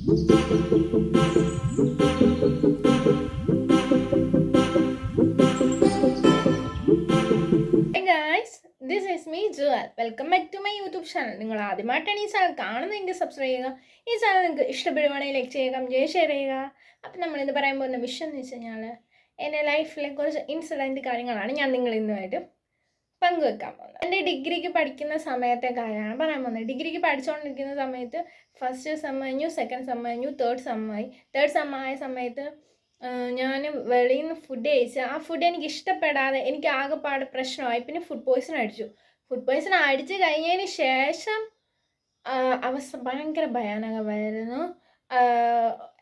This is me Jewel. Welcome back to my YouTube channel. നിങ്ങൾ ആദ്യമായിട്ടാണ് ഈ channel കാണുന്നതെങ്കിൽ സബ്സ്ക്രൈബ് ചെയ്യുക. ഈ ചാനൽ നിങ്ങൾക്ക് ഇഷ്ടപ്പെടുവാണെങ്കിൽ ലൈക്ക് ചെയ്യുക, കമൻറ്റ് ഷെയർ ചെയ്യുക. അപ്പം നമ്മളിന്ന് പറയാൻ പോകുന്ന വിഷയം എന്ന് വെച്ച് കഴിഞ്ഞാൽ എൻ്റെ ലൈഫിലെ കുറച്ച് ഇൻസിഡൻറ്റ് കാര്യങ്ങളാണ് ഞാൻ നിങ്ങളിന്നുമായിട്ട് പങ്കുവെക്കാൻ പോകുന്നത്. എൻ്റെ ഡിഗ്രിക്ക് പഠിക്കുന്ന സമയത്തെ കാര്യമാണ് പറയാൻ പോകുന്നത്. ഡിഗ്രിക്ക് പഠിച്ചുകൊണ്ടിരിക്കുന്ന സമയത്ത് ഫസ്റ്റ് സെം കഴിഞ്ഞു, സെക്കൻഡ് സെം കഴിഞ്ഞു, തേർഡ് സെം ആയ സമയത്ത് ഞാൻ വെളിയിൽ നിന്ന് ഫുഡ് കഴിച്ച് ആ ഫുഡ് എനിക്ക് ഇഷ്ടപ്പെടാതെ എനിക്ക് ആകെപ്പാട് പ്രശ്നമായി. പിന്നെ ഫുഡ് പോയ്സൺ അടിച്ച് കഴിഞ്ഞതിന് ശേഷം അവസ്ഥ ഭയങ്കര ഭയാനകമായിരുന്നു.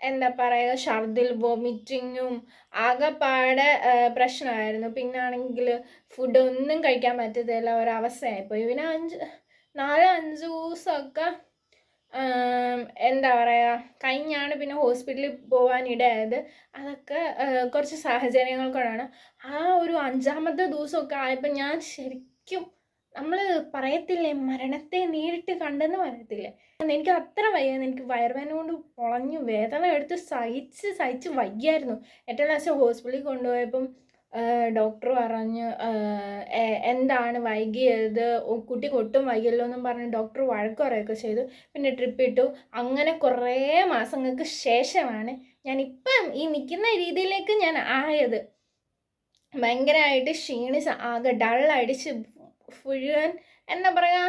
എന്താ പറയുക, ഛർദിൽ, വോമിറ്റിങ്ങും ആകെപ്പാടെ പ്രശ്നമായിരുന്നു. പിന്നാണെങ്കിൽ ഫുഡ് ഒന്നും കഴിക്കാൻ പറ്റത്തില്ല ഒരവസ്ഥയായിപ്പോയി. പിന്നെ 4-5 ദിവസമൊക്കെ എന്താ പറയുക കഴിഞ്ഞാണ് പിന്നെ ഹോസ്പിറ്റലിൽ പോകാനിടയായത്. അതൊക്കെ കുറച്ച് സാഹചര്യങ്ങൾ കൊണ്ടാണ്. ആ ഒരു 5ാമത്തെ ദിവസമൊക്കെ ആയപ്പോൾ ഞാൻ ശരിക്കും, നമ്മൾ പറയത്തില്ലേ മരണത്തെ നേരിട്ട് കണ്ടെന്ന് പറയത്തില്ലേ, എനിക്ക് അത്ര വയ്യായിരുന്നു. എനിക്ക് വയറുവേദന കൊണ്ട് പൊളഞ്ഞു, വേദന എടുത്ത് സഹിച്ച് വയ്യായിരുന്നു. ഏറ്റവും ലാസ്റ്റ് ഹോസ്പിറ്റലിൽ കൊണ്ടുപോയപ്പം ഡോക്ടർ പറഞ്ഞ് എന്താണ് വൈകിയത്, കുട്ടിക്ക് ഒട്ടും വൈകിയല്ലോ എന്നും പറഞ്ഞ് ഡോക്ടർ വഴക്ക് പറയുകയൊക്കെ ചെയ്തു. പിന്നെ ട്രിപ്പ് ഇട്ടു. അങ്ങനെ കുറേ മാസങ്ങൾക്ക് ശേഷമാണ് ഞാനിപ്പം ഈ നിൽക്കുന്ന രീതിയിലേക്ക് ഞാൻ ആയത്. ഭയങ്കരമായിട്ട് ക്ഷീണിച്ച് ആകെ ഡള്ളടിച്ച് എന്താ പറയുക,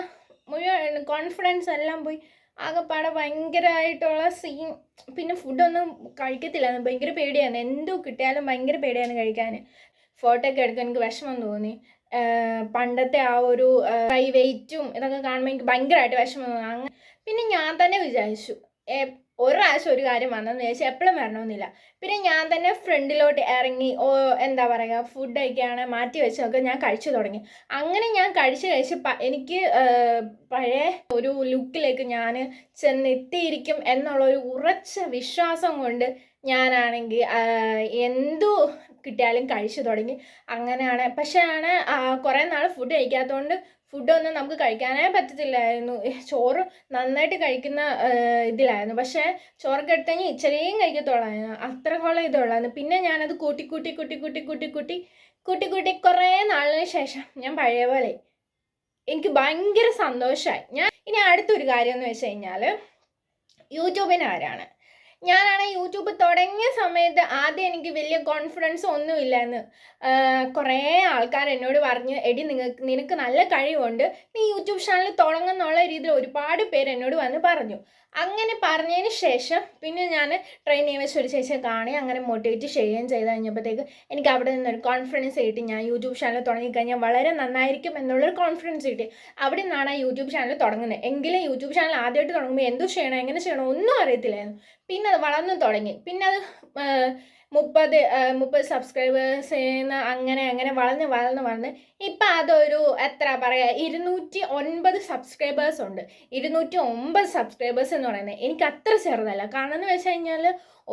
മുഴുവൻ കോൺഫിഡൻസ് എല്ലാം പോയി. ആകെപ്പാടെ ഭയങ്കരമായിട്ടുള്ള സീൻ. പിന്നെ ഫുഡൊന്നും കഴിക്കത്തില്ലായിരുന്നു, ഭയങ്കര പേടിയാണ്. എന്തോ കിട്ടിയാലും ഭയങ്കര പേടിയാണ് കഴിക്കാൻ. ഫോട്ടോ ഒക്കെ എടുക്കാൻ എനിക്ക് വിഷമം തോന്നി. പണ്ടത്തെ ആ ഒരു ഹൈ വെയിറ്റും ഇതൊക്കെ കാണുമ്പോൾ എനിക്ക് ഭയങ്കരമായിട്ട് വിഷമം തോന്നി. അങ്ങനെ പിന്നെ ഞാൻ തന്നെ വിചാരിച്ചു ഒരു പ്രാവശ്യം ഒരു കാര്യം വന്നെന്ന് വിചാരിച്ചു എപ്പോഴും വരണമെന്നില്ല. പിന്നെ ഞാൻ തന്നെ ഫ്രണ്ടിലോട്ട് ഇറങ്ങി എന്താ പറയുക, ഫുഡ് കഴിക്കുകയാണ് മാറ്റി വെച്ചൊക്കെ ഞാൻ കഴിച്ചു തുടങ്ങി. അങ്ങനെ ഞാൻ കഴിച്ച് എനിക്ക് പഴയ ഒരു ലുക്കിലേക്ക് ഞാൻ ചെന്നെത്തിയിരിക്കും എന്നുള്ളൊരു ഉറച്ച വിശ്വാസം കൊണ്ട് ഞാനാണെങ്കിൽ എന്തു കിട്ടിയാലും കഴിച്ചു തുടങ്ങി. അങ്ങനെയാണ്. പക്ഷേ കുറേ നാൾ ഫുഡ് കഴിക്കാത്തതുകൊണ്ട് ഫുഡൊന്നും നമുക്ക് കഴിക്കാനേ പറ്റത്തില്ലായിരുന്നു. ചോറ് നന്നായിട്ട് കഴിക്കുന്ന ഇതിലായിരുന്നു. പക്ഷേ ചോറൊക്കെ എടുത്തു കഴിഞ്ഞാൽ ഇച്ചിരിയും കഴിക്കത്തുള്ളായിരുന്നു, അത്രത്തോളം ഇതുള്ളായിരുന്നു. പിന്നെ ഞാനത് കൂട്ടി കുറേ നാളിന് ശേഷം ഞാൻ പഴയ പോലെ എനിക്ക് ഭയങ്കര സന്തോഷമായി. ഞാൻ ഇനി അടുത്തൊരു കാര്യം എന്ന് വെച്ച് കഴിഞ്ഞാൽ യൂട്യൂബിൻ്റെ കാര്യമാണ്. യൂട്യൂബ് തുടങ്ങിയ സമയത്ത് ആദ്യം എനിക്ക് വലിയ കോൺഫിഡൻസ് ഒന്നുമില്ലായിരുന്നു. കുറേ ആൾക്കാർ എന്നോട് പറഞ്ഞ്, എടി നിനക്ക് നല്ല കഴിവുണ്ട്, നീ യൂട്യൂബ് ചാനൽ തുടങ്ങുന്നുള്ള രീതിയിൽ ഒരുപാട് പേര് എന്നോട് വന്ന് പറഞ്ഞു. അങ്ങനെ പറഞ്ഞതിന് ശേഷം പിന്നെ ഞാൻ ട്രെയിൻ ചെയ്യാൻ വെച്ച് ഒരു ചേച്ചിയെ കാണി അങ്ങനെ മോട്ടിവേറ്റ് ചെയ്യുകയും ചെയ്ത് കഴിഞ്ഞപ്പോഴത്തേക്ക് എനിക്ക് അവിടെ നിന്നൊരു കോൺഫിഡൻസ് കിട്ടി. ഞാൻ യൂട്യൂബ് ചാനൽ തുടങ്ങിക്കഴിഞ്ഞാൽ വളരെ നന്നായിരിക്കും എന്നുള്ളൊരു കോൺഫിഡൻസ് കിട്ടി. അവിടെ നിന്നാണ് ആ യൂട്യൂബ് ചാനൽ തുടങ്ങുന്നത്. എങ്കിലും യൂട്യൂബ് ചാനൽ ആദ്യമായിട്ട് തുടങ്ങുമ്പോൾ എന്ത് ചെയ്യണം, എങ്ങനെ ചെയ്യണം ഒന്നും അറിയത്തില്ലായിരുന്നു. പിന്നെ അത് വളർന്നു തുടങ്ങി. പിന്നെ അത് 30 സബ്സ്ക്രൈബേഴ്സ് അങ്ങനെ വളർന്ന് ഇപ്പം അതൊരു എത്ര പറയുക 209 സബ്സ്ക്രൈബേഴ്സ് ഉണ്ട്. 209 സബ്സ്ക്രൈബേഴ്സ് എന്ന് പറയുന്നത് എനിക്ക് അത്ര ചെറുതല്ല. കാരണം എന്ന് വെച്ച് കഴിഞ്ഞാൽ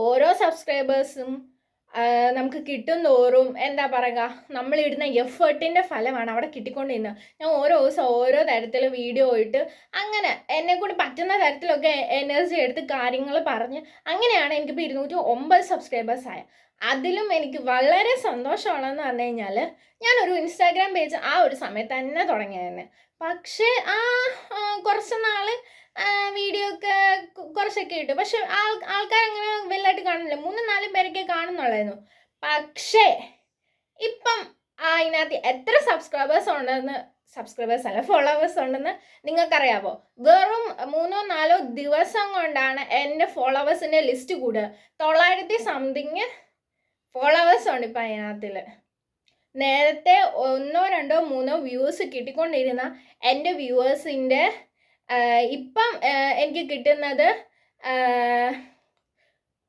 ഓരോ സബ്സ്ക്രൈബേഴ്സും നമുക്ക് കിട്ടും തോറും എന്താ പറയുക, നമ്മളിടുന്ന എഫേർട്ടിൻ്റെ ഫലമാണ് അവിടെ കിട്ടിക്കൊണ്ടിരുന്നത്. ഞാൻ ഓരോ ദിവസം ഓരോ തരത്തിൽ വീഡിയോ ഇട്ട് അങ്ങനെ എന്നെക്കൊണ്ട് പറ്റുന്ന തരത്തിലൊക്കെ എനർജി എടുത്ത് കാര്യങ്ങൾ പറഞ്ഞ് അങ്ങനെയാണ് എനിക്കിപ്പോൾ 209 സബ്സ്ക്രൈബേഴ്സ് ആയത്. അതിലും എനിക്ക് വളരെ സന്തോഷമാണെന്ന് പറഞ്ഞു കഴിഞ്ഞാൽ ഞാനൊരു ഇൻസ്റ്റാഗ്രാം പേജ് ആ ഒരു സമയത്ത് തന്നെ തുടങ്ങിയായിരുന്നു. പക്ഷേ കുറച്ച് നാൾ വീഡിയോ ഒക്കെ കുറച്ചൊക്കെ ഇട്ടു. പക്ഷെ ആൾക്കാർ അങ്ങനെ വലുതായിട്ട് കാണുന്നില്ല, 3-4 പേരൊക്കെ കാണുന്നുള്ളായിരുന്നു. പക്ഷേ ഇപ്പം അതിനകത്ത് എത്ര ഫോളോവേഴ്സ് ഉണ്ടെന്ന് നിങ്ങൾക്കറിയാമോ? വെറും 3-4 ദിവസം കൊണ്ടാണ് എൻ്റെ ഫോളോവേഴ്സിൻ്റെ ലിസ്റ്റ് കൂടുക. 900 സംതിങ് ഫോളോവേഴ്സ് ഉണ്ട് ഇപ്പം അതിനകത്തിൽ. നേരത്തെ 1-2-3 വ്യൂസ് കിട്ടിക്കൊണ്ടിരുന്ന എൻ്റെ വ്യൂവേഴ്സിൻ്റെ ഇപ്പം എനിക്ക് കിട്ടുന്നത്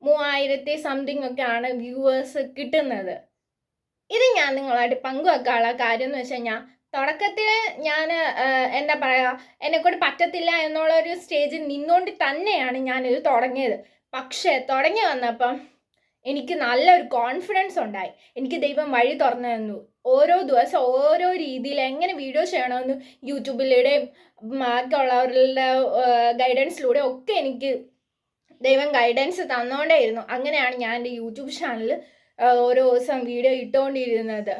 3000 സംതിങ് ഒക്കെയാണ് വ്യൂവേഴ്സ് കിട്ടുന്നത്. ഇത് ഞാൻ നിങ്ങളായിട്ട് പങ്കുവെക്കാനുള്ള കാര്യം എന്ന് വെച്ച് കഴിഞ്ഞാൽ തുടക്കത്തിൽ ഞാൻ എന്താ പറയുക, എന്നെക്കൊണ്ട് പറ്റത്തില്ല എന്നുള്ളൊരു സ്റ്റേജിൽ നിന്നുകൊണ്ട് തന്നെയാണ് ഞാനിത് തുടങ്ങിയത്. പക്ഷേ തുടങ്ങി വന്നപ്പം എനിക്ക് നല്ലൊരു കോൺഫിഡൻസ് ഉണ്ടായി. എനിക്ക് ദൈവം വഴി തുറന്നു തന്നു. ഓരോ ദിവസം ഓരോ രീതിയിൽ എങ്ങനെ വീഡിയോ ചെയ്യണമെന്ന് യൂട്യൂബിലൂടെയും ബാക്കിയുള്ളവരുടെ ഗൈഡൻസിലൂടെ ഒക്കെ എനിക്ക് ദൈവം ഗൈഡൻസ് തന്നോണ്ടേയിരുന്നു. അങ്ങനെയാണ് ഞാൻ എൻ്റെ യൂട്യൂബ് ചാനൽ ഓരോ ദിവസം വീഡിയോ ഇട്ടുകൊണ്ടിരുന്നത്.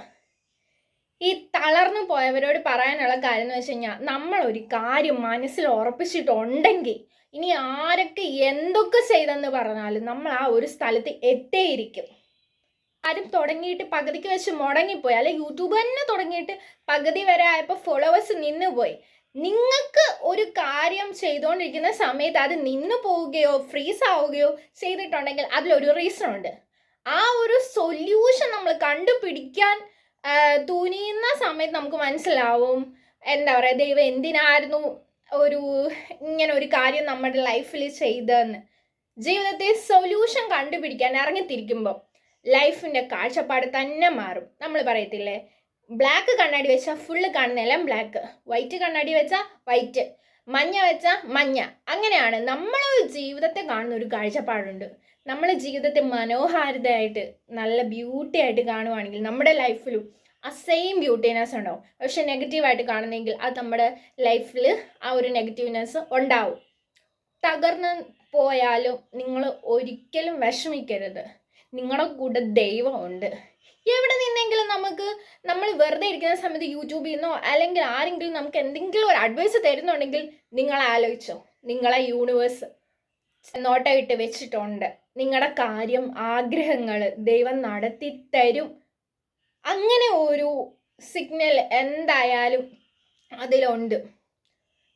ഈ തളർന്നു പോയവരോട് പറയാനുള്ള കാര്യം എന്ന് വെച്ച് കഴിഞ്ഞാൽ, നമ്മളൊരു കാര്യം മനസ്സിൽ ഉറപ്പിച്ചിട്ടുണ്ടെങ്കിൽ ഇനി ആരൊക്കെ എന്തൊക്കെ ചെയ്തെന്ന് പറഞ്ഞാലും നമ്മൾ ആ ഒരു സ്ഥലത്ത് എത്തിയിരിക്കും. ആരും തുടങ്ങിയിട്ട് പകുതിക്ക് വെച്ച് മുടങ്ങിപ്പോയി, അല്ലെ യൂട്യൂബ് തന്നെ തുടങ്ങിയിട്ട് പകുതി വരെ ആയപ്പോൾ ഫോളോവേഴ്സ് നിന്നുപോയി. നിങ്ങൾക്ക് ഒരു കാര്യം ചെയ്തുകൊണ്ടിരിക്കുന്ന സമയത്ത് അത് നിന്നു പോവുകയോ ഫ്രീസ് ആവുകയോ ചെയ്തിട്ടുണ്ടെങ്കിൽ അതിലൊരു റീസൺ ഉണ്ട്. ആ ഒരു സൊല്യൂഷൻ നമ്മൾ കണ്ടുപിടിക്കാൻ തുനിയുന്ന സമയത്ത് നമുക്ക് മനസ്സിലാവും, എന്താ പറയുക, ദൈവം എന്തിനായിരുന്നു ഇങ്ങനെ ഒരു കാര്യം നമ്മുടെ ലൈഫിൽ ചെയ്തതെന്ന്. ജീവിതത്തിൽ സൊല്യൂഷൻ കണ്ടുപിടിക്കാൻ ഇറങ്ങിത്തിരിക്കുമ്പോൾ ലൈഫിൻ്റെ കാഴ്ചപ്പാട് തന്നെ മാറും. നമ്മൾ പറയത്തില്ലേ, ബ്ലാക്ക് കണ്ണാടി വെച്ചാൽ ഫുള്ള് കാണുന്നതെല്ലാം ബ്ലാക്ക്, വൈറ്റ് കണ്ണാടി വെച്ചാൽ വൈറ്റ്, മഞ്ഞ വെച്ചാൽ മഞ്ഞ. അങ്ങനെയാണ് നമ്മൾ ജീവിതത്തെ കാണുന്ന ഒരു കാഴ്ചപ്പാടുണ്ട്. നമ്മൾ ജീവിതത്തെ മനോഹാരിതയായിട്ട് നല്ല ബ്യൂട്ടി ആയിട്ട് കാണുവാണെങ്കിൽ നമ്മുടെ ലൈഫിലും ആ സെയിം ബ്യൂട്ടിനെസ് ഉണ്ടാവും. പക്ഷെ നെഗറ്റീവായിട്ട് കാണുന്നെങ്കിൽ അത് നമ്മുടെ ലൈഫിൽ ആ ഒരു നെഗറ്റീവ്നെസ് ഉണ്ടാവും. തകർന്ന് പോയാലും നിങ്ങൾ ഒരിക്കലും വിഷമിക്കരുത്. നിങ്ങളുടെ കൂടെ ദൈവമുണ്ട്. എവിടെ നിന്നെങ്കിലും നമ്മൾ വെറുതെ ഇരിക്കുന്ന സമയത്ത് യൂട്യൂബിൽ നിന്നോ അല്ലെങ്കിൽ ആരെങ്കിലും നമുക്ക് എന്തെങ്കിലും ഒരു അഡ്വൈസ് തരുന്നുണ്ടെങ്കിൽ നിങ്ങൾ ആലോചിച്ചോ, നിങ്ങളെ യൂണിവേഴ്സ് നോട്ടമിട്ട് വെച്ചിട്ടുണ്ട്. നിങ്ങളുടെ കാര്യം, ആഗ്രഹങ്ങൾ ദൈവം നടത്തി തരും. അങ്ങനെ ഒരു സിഗ്നൽ എന്തായാലും അതിലുണ്ട്.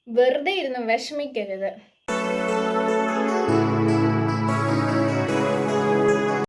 വെറുതെ ഇരുന്ന് വിഷമിക്കരുത്.